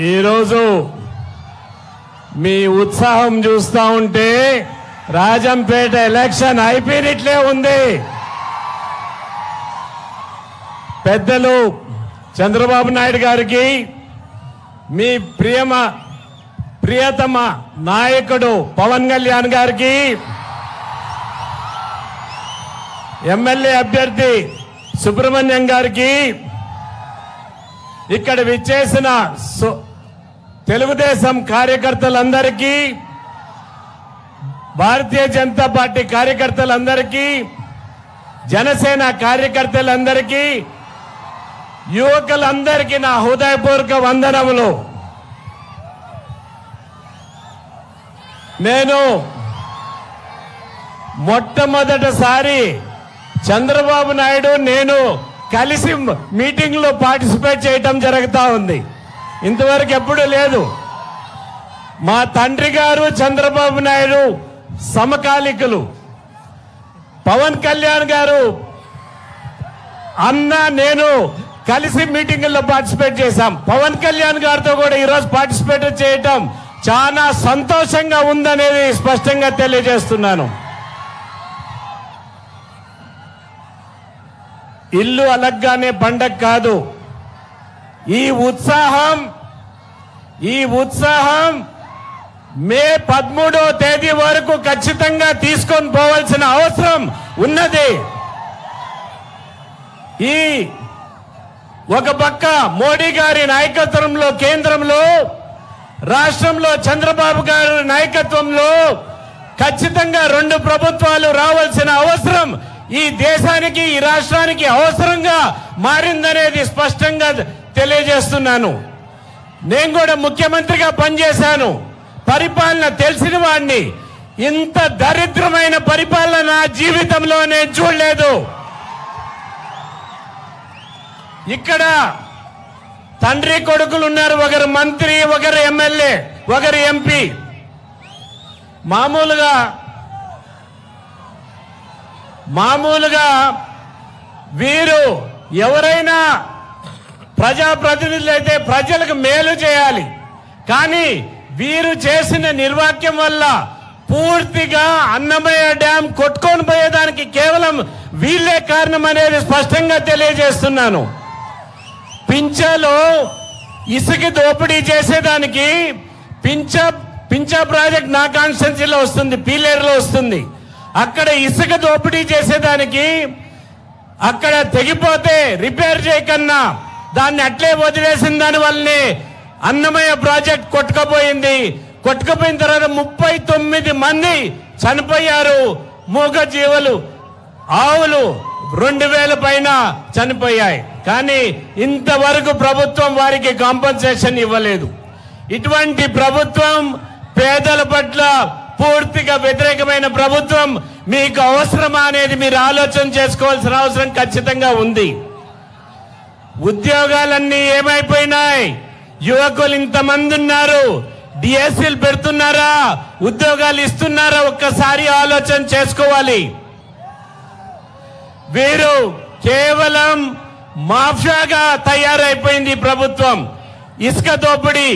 ఈరోజు మీ ఉత్సాహం చూస్తా ఉంటే రాజంపేట ఎలక్షన్ అయిపోయినట్లే ఉంది. పెద్దలు చంద్రబాబు నాయుడు గారికి, మీ ప్రియతమ నాయకుడు పవన్ కళ్యాణ్ గారికి, ఎమ్మెల్యే అభ్యర్థి సుబ్రహ్మణ్యం గారికి, ఇక్కడ విచ్చేసిన తెలుగుదేశం కార్యకర్తలందరికీ, భారతీయ జనతా పార్టీ కార్యకర్తలందరికీ, జనసేన కార్యకర్తలందరికీ, యువకులందరికీ నా హృదయపూర్వక వందనములు. నేను మొట్టమొదటిసారి చంద్రబాబు నాయుడు నేను కలిసి మీటింగ్ లో పార్టిసిపేట్ చేయటం జరుగుతా ఉంది. ఇంతవరకు ఎప్పుడూ లేదు. మా తండ్రి గారు చంద్రబాబు నాయుడు సమకాలికులు. పవన్ కళ్యాణ్ గారు అన్న నేను కలిసి మీటింగుల్లో పార్టిసిపేట్ చేశాం. పవన్ కళ్యాణ్ గారితో కూడా ఈరోజు పార్టిసిపేట్ చేయటం చాలా సంతోషంగా ఉందనేది స్పష్టంగా తెలియజేస్తున్నాను. ఇల్లు అలగ్గానే పండగ కాదు. ఈ ఉత్సాహం మే 13వ తేదీ వరకు ఖచ్చితంగా తీసుకొని పోవాల్సిన అవసరం ఉన్నది. ఈ ఒక పక్క మోడీ గారి నాయకత్వంలో కేంద్రంలో, రాష్ట్రంలో చంద్రబాబు గారి నాయకత్వంలో ఖచ్చితంగా 2 ప్రభుత్వాలు రావాల్సిన అవసరం ఈ దేశానికి, ఈ రాష్ట్రానికి అవసరంగా మారిందనేది స్పష్టంగా తెలియజేస్తున్నాను. నేను కూడా ముఖ్యమంత్రిగా పనిచేశాను. పరిపాలన తెలిసిన వాడిని. ఇంత దరిద్రమైన పరిపాలన నా జీవితంలో నేను చూడలేదు. ఇక్కడ తండ్రి కొడుకులు ఉన్నారు. ఒకరు మంత్రి, ఒకరు ఎమ్మెల్యే, ఒకరు ఎంపీ. మామూలుగా వీరు ఎవరైనా ప్రజాప్రతినిధులు అయితే ప్రజలకు మేలు చేయాలి. కానీ వీరు చేసిన నిర్వాక్యం వల్ల పూర్తిగా అన్నమయ్య డ్యాం కొట్టుకొని పోయేదానికి కేవలం వీళ్ళే కారణం అనేది స్పష్టంగా తెలియజేస్తున్నాను. పింఛలో ఇసుక దోపిడీ చేసేదానికి పింఛ ప్రాజెక్ట్ నా కాన్స్టిట్యున్సీలో వస్తుంది, పీలేరులో వస్తుంది. అక్కడ ఇసుక దోపిడీ చేసేదానికి అక్కడ తెగిపోతే రిపేర్ చేయకన్నా దాన్ని అట్లే వదిలేసిన దాని వల్లనే అన్నమయ్య ప్రాజెక్ట్ కొట్టుకుపోయింది. కొట్టుకుపోయిన తర్వాత 39 మంది చనిపోయారు. మూగ జీవులు, ఆవులు 2000 పైన చనిపోయాయి. కానీ ఇంతవరకు ప్రభుత్వం వారికి కాంపన్సేషన్ ఇవ్వలేదు. ఇటువంటి ప్రభుత్వం పేదల పట్ల పూర్తిగా వ్యతిరేకమైన ప్రభుత్వం మీకు అవసరమా అనేది మీరు ఆలోచన చేసుకోవాల్సిన అవసరం ఖచ్చితంగా ఉంది. ఉద్యోగాలన్నీ ఏమైపోయినాయి? యువకులు ఇంతమంది ఉన్నారు. డిఎస్సీలు పెడుతున్నారా? ఉద్యోగాలు ఇస్తున్నారా? ఒక్కసారి ఆలోచన చేసుకోవాలి. వీరు కేవలం మాఫియాగా తయారైపోయింది ప్రభుత్వం. ఇసుక దోపిడీ,